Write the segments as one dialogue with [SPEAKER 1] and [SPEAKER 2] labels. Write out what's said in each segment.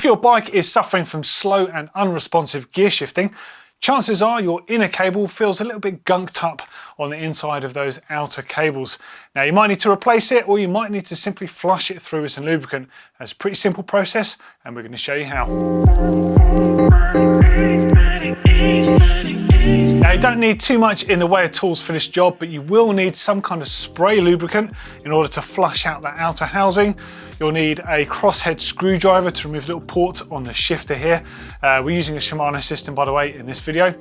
[SPEAKER 1] If your bike is suffering from slow and unresponsive gear shifting, chances are your inner cable feels a little bit gunked up on the inside of those outer cables. Now you might need to replace it, or you might need to simply flush it through with some lubricant. It's a pretty simple process and we're going to show you how. Now you don't need too much in the way of tools for this job, but you will need some kind of spray lubricant in order to flush out that outer housing. You'll need a crosshead screwdriver to remove the little port on the shifter here. We're using a Shimano system, by the way, in this video.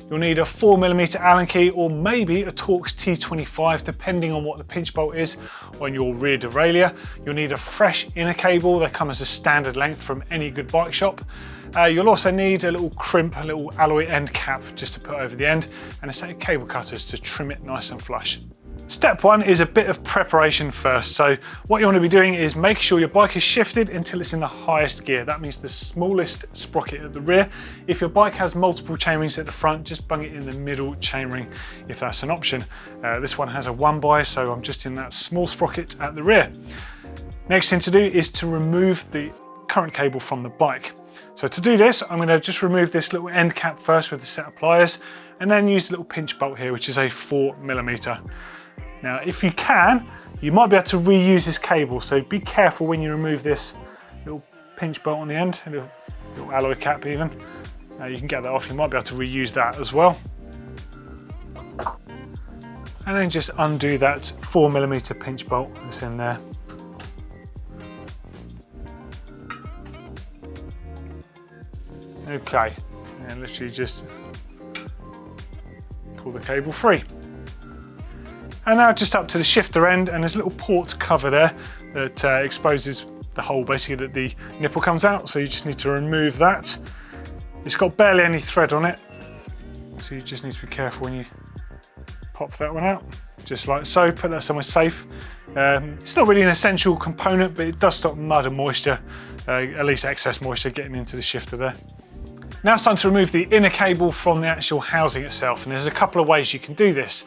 [SPEAKER 1] You'll need a 4mm Allen key or maybe a Torx T25, depending on what the pinch bolt is on your rear derailleur. You'll need a fresh inner cable. They come as a standard length from any good bike shop. You'll also need a little crimp, a little alloy end cap just to put over the end, and a set of cable cutters to trim it nice and flush. Step one is a bit of preparation first. So what you want to be doing is make sure your bike is shifted until it's in the highest gear. That means the smallest sprocket at the rear. If your bike has multiple chainrings at the front, just bung it in the middle chainring if that's an option. This one has a 1x, so I'm just in that small sprocket at the rear. Next thing to do is to remove the current cable from the bike. So to do this, I'm going to just remove this little end cap first with a set of pliers, and then use the little pinch bolt here, which is a 4mm. Now, if you can, you might be able to reuse this cable, so be careful when you remove this little pinch bolt on the end, a little alloy cap even. You can get that off, you might be able to reuse that as well. And then just undo that 4mm pinch bolt that's in there. Okay, and literally just pull the cable free. And now just up to the shifter end, and there's a little port cover there that exposes the hole basically that the nipple comes out, so you just need to remove that. It's got barely any thread on it, so you just need to be careful when you pop that one out, just like so. Put that somewhere safe. It's not really an essential component, but it does stop mud and moisture, at least excess moisture, getting into the shifter there. Now it's time to remove the inner cable from the actual housing itself, and there's a couple of ways you can do this.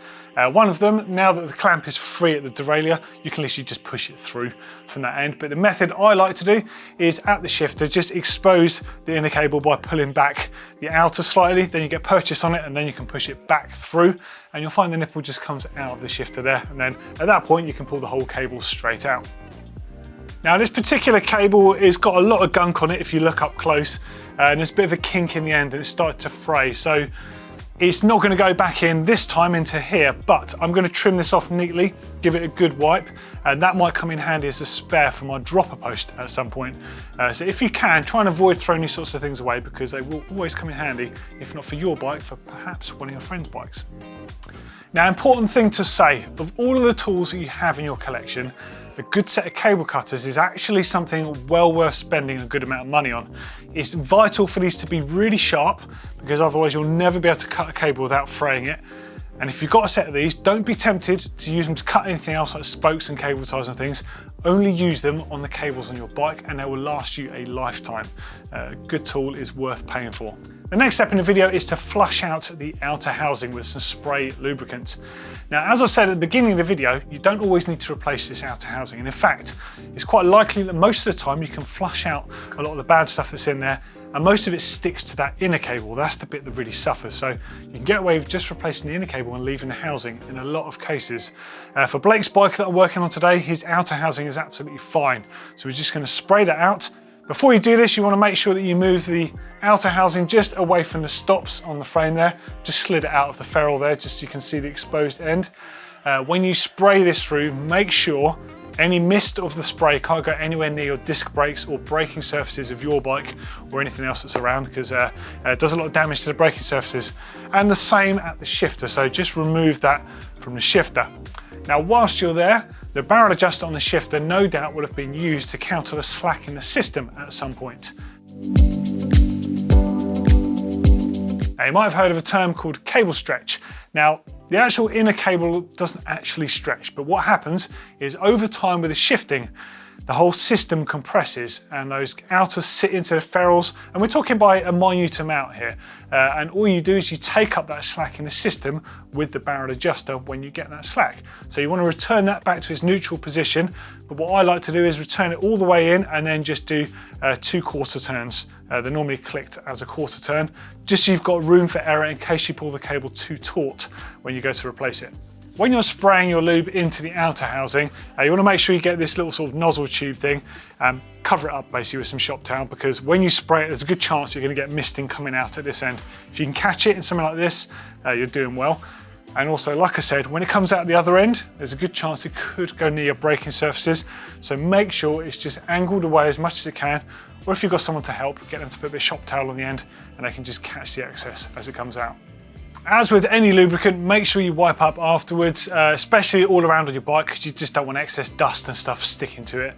[SPEAKER 1] One of them, now that the clamp is free at the derailleur, you can literally just push it through from that end. But the method I like to do is at the shifter, just expose the inner cable by pulling back the outer slightly, then you get purchase on it, and then you can push it back through, and you'll find the nipple just comes out of the shifter there. And then at that point, you can pull the whole cable straight out. Now this particular cable has got a lot of gunk on it if you look up close, and there's a bit of a kink in the end and it started to fray. So it's not going to go back in this time into here, but I'm going to trim this off neatly, give it a good wipe, and that might come in handy as a spare for my dropper post at some point. So if you can, try and avoid throwing these sorts of things away, because they will always come in handy, if not for your bike, for perhaps one of your friends' bikes. Now, important thing to say, of all of the tools that you have in your collection, a good set of cable cutters is actually something well worth spending a good amount of money on. It's vital for these to be really sharp, because otherwise you'll never be able to cut a cable without fraying it. And if you've got a set of these, don't be tempted to use them to cut anything else like spokes and cable ties and things. Only use them on the cables on your bike, and they will last you a lifetime. A good tool is worth paying for. The next step in the video is to flush out the outer housing with some spray lubricant. Now, as I said at the beginning of the video, you don't always need to replace this outer housing. And in fact, it's quite likely that most of the time you can flush out a lot of the bad stuff that's in there, and most of it sticks to that inner cable. That's the bit that really suffers. So you can get away with just replacing the inner cable and leaving the housing in a lot of cases. For Blake's bike that I'm working on today, his outer housing is absolutely fine. So we're just going to spray that out. Before you do this, you want to make sure that you move the outer housing just away from the stops on the frame there. Just slid it out of the ferrule there, just so you can see the exposed end. When you spray this through, make sure any mist of the spray can't go anywhere near your disc brakes or braking surfaces of your bike or anything else that's around, because it does a lot of damage to the braking surfaces. And the same at the shifter, so just remove that from the shifter. Now, whilst you're there, the barrel adjuster on the shifter no doubt would have been used to counter the slack in the system at some point. Now, you might have heard of a term called cable stretch. Now, the actual inner cable doesn't actually stretch, but what happens is over time with the shifting, the whole system compresses and those outers sit into the ferrules, and we're talking by a minute amount here. And all you do is you take up that slack in the system with the barrel adjuster when you get that slack. So you want to return that back to its neutral position, but what I like to do is return it all the way in and then just do 2 quarter turns. They're normally clicked as a quarter turn, just so you've got room for error in case you pull the cable too taut when you go to replace it. When you're spraying your lube into the outer housing, you want to make sure you get this little sort of nozzle tube thing, cover it up basically with some shop towel, because when you spray it, there's a good chance you're going to get misting coming out at this end. If you can catch it in something like this, you're doing well. And also, like I said, when it comes out the other end, there's a good chance it could go near your braking surfaces. So make sure it's just angled away as much as it can, or if you've got someone to help, get them to put a bit of shop towel on the end and they can just catch the excess as it comes out. As with any lubricant, make sure you wipe up afterwards, especially all around on your bike, because you just don't want excess dust and stuff sticking to it.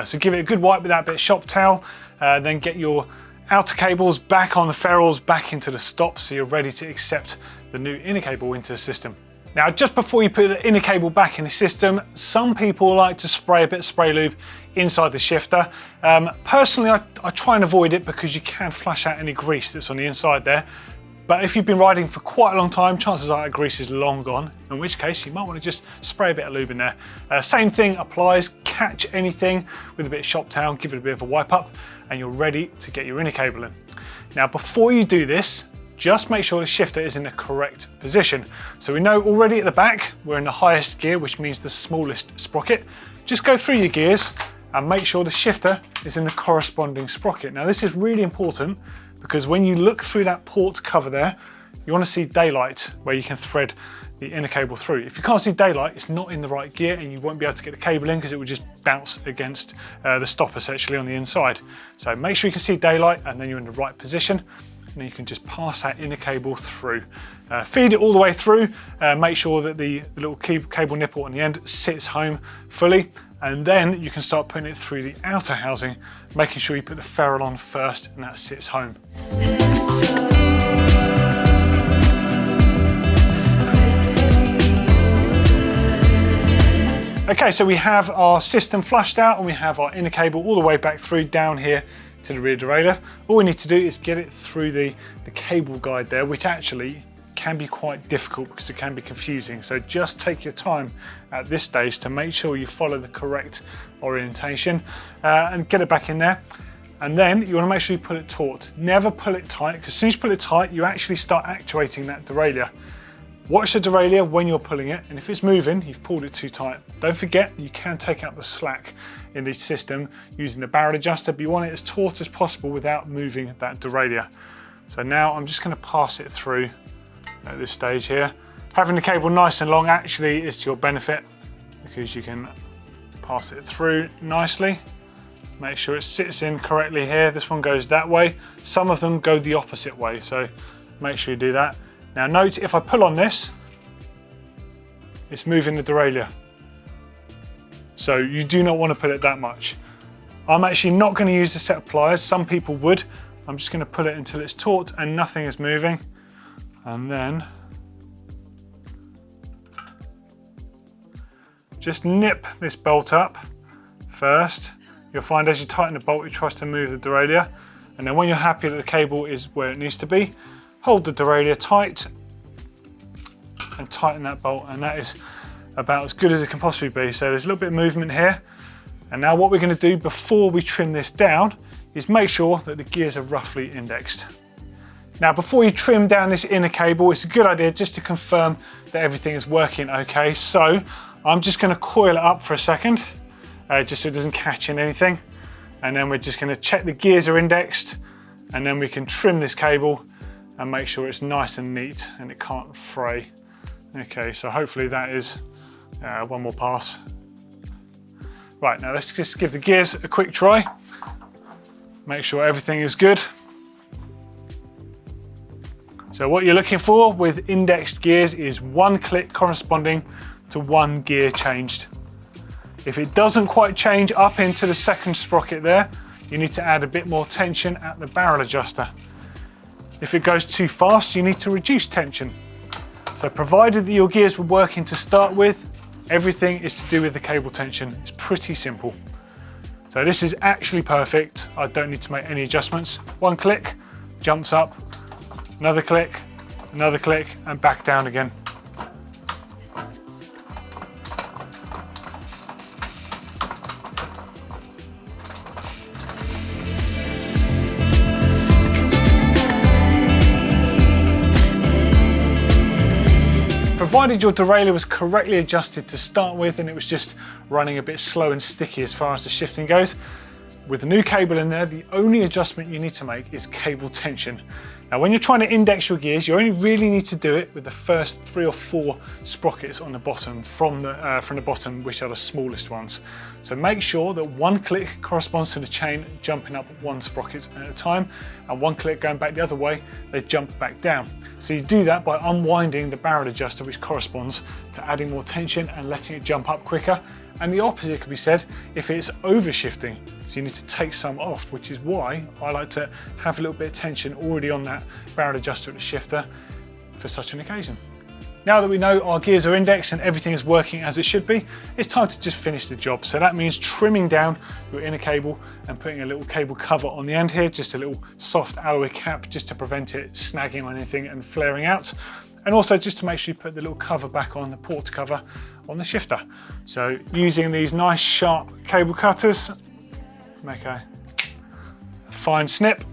[SPEAKER 1] So give it a good wipe with that bit of shop towel, then get your outer cables back on the ferrules, back into the stop, so you're ready to accept the new inner cable into the system. Now, just before you put the inner cable back in the system, some people like to spray a bit of spray lube inside the shifter. Personally, I try and avoid it because you can flush out any grease that's on the inside there. But if you've been riding for quite a long time, chances are that grease is long gone, in which case you might want to just spray a bit of lube in there. Same thing applies, catch anything with a bit of shop towel, give it a bit of a wipe up, and you're ready to get your inner cable in. Now, before you do this, just make sure the shifter is in the correct position. So we know already at the back, we're in the highest gear, which means the smallest sprocket. Just go through your gears and make sure the shifter is in the corresponding sprocket. Now, this is really important because when you look through that port cover there, you want to see daylight where you can thread the inner cable through. If you can't see daylight, it's not in the right gear and you won't be able to get the cable in because it will just bounce against the stop essentially on the inside. So make sure you can see daylight and then you're in the right position. And then you can just pass that inner cable through. Feed it all the way through, make sure that the little cable nipple on the end sits home fully, and then you can start putting it through the outer housing, making sure you put the ferrule on first and that sits home. Okay, so we have our system flushed out and we have our inner cable all the way back through down here to the rear derailleur. All we need to do is get it through the cable guide there, which actually can be quite difficult because it can be confusing. So just take your time at this stage to make sure you follow the correct orientation and get it back in there. And then you want to make sure you pull it taut. Never pull it tight, because as soon as you pull it tight, you actually start actuating that derailleur. Watch the derailleur when you're pulling it, and if it's moving, you've pulled it too tight. Don't forget, you can take out the slack in the system using the barrel adjuster, but you want it as taut as possible without moving that derailleur. So now I'm just going to pass it through at this stage here. Having the cable nice and long actually is to your benefit because you can pass it through nicely. Make sure it sits in correctly here. This one goes that way. Some of them go the opposite way, so make sure you do that. Now note, if I pull on this, it's moving the derailleur. So you do not want to pull it that much. I'm actually not going to use the set of pliers. Some people would. I'm just going to pull it until it's taut and nothing is moving. And then just nip this bolt up first. You'll find as you tighten the bolt, it tries to move the derailleur. And then when you're happy that the cable is where it needs to be, hold the derailleur tight and tighten that bolt, and that is about as good as it can possibly be. So there's a little bit of movement here. And now what we're going to do before we trim this down is make sure that the gears are roughly indexed. Now, before you trim down this inner cable, it's a good idea just to confirm that everything is working okay. So I'm just going to coil it up for a second, just so it doesn't catch in anything. And then we're just going to check the gears are indexed, and then we can trim this cable and make sure it's nice and neat and it can't fray. Okay, so hopefully that is one more pass. Right, now let's just give the gears a quick try. Make sure everything is good. So what you're looking for with indexed gears is one click corresponding to one gear changed. If it doesn't quite change up into the second sprocket there, you need to add a bit more tension at the barrel adjuster. If it goes too fast, you need to reduce tension. So provided that your gears were working to start with, everything is to do with the cable tension. It's pretty simple. So this is actually perfect. I don't need to make any adjustments. One click, jumps up, another click, and back down again. Provided your derailleur was correctly adjusted to start with and it was just running a bit slow and sticky as far as the shifting goes, with the new cable in there, the only adjustment you need to make is cable tension. Now when you're trying to index your gears, you only really need to do it with the first 3 or 4 sprockets on the bottom from the bottom, which are the smallest ones. So make sure that one click corresponds to the chain jumping up 1 sprocket at a time, and one click going back the other way, they jump back down. So you do that by unwinding the barrel adjuster, which corresponds to adding more tension and letting it jump up quicker. And the opposite could be said if it's overshifting. So you need to take some off, which is why I like to have a little bit of tension already on that barrel adjuster at the shifter for such an occasion. Now that we know our gears are indexed and everything is working as it should be, it's time to just finish the job. So that means trimming down your inner cable and putting a little cable cover on the end here, just a little soft alloy cap just to prevent it snagging on anything and flaring out. And also just to make sure you put the little cover back on, the port cover on the shifter. So using these nice sharp cable cutters, make a fine snip.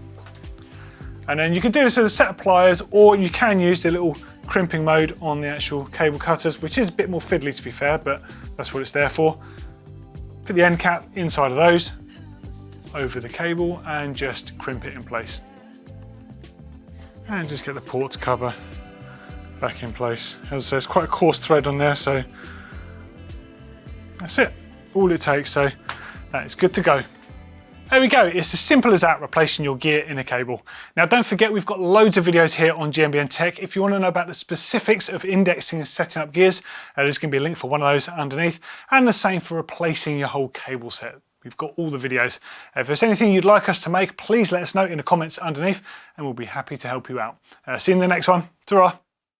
[SPEAKER 1] And then you can do this with a set of pliers, or you can use the little crimping mode on the actual cable cutters, which is a bit more fiddly to be fair, but that's what it's there for. Put the end cap inside of those, over the cable, and just crimp it in place. And just get the port cover back in place. As I say, it's quite a coarse thread on there, so that's it, all it takes. So that is good to go. There we go, it's as simple as that, replacing your gear inner cable. Now don't forget, we've got loads of videos here on GMBN Tech. If you want to know about the specifics of indexing and setting up gears, there's going to be a link for one of those underneath, and the same for replacing your whole cable set. We've got all the videos. If there's anything you'd like us to make, please let us know in the comments underneath, and we'll be happy to help you out. See you in the next one. Ta-ra.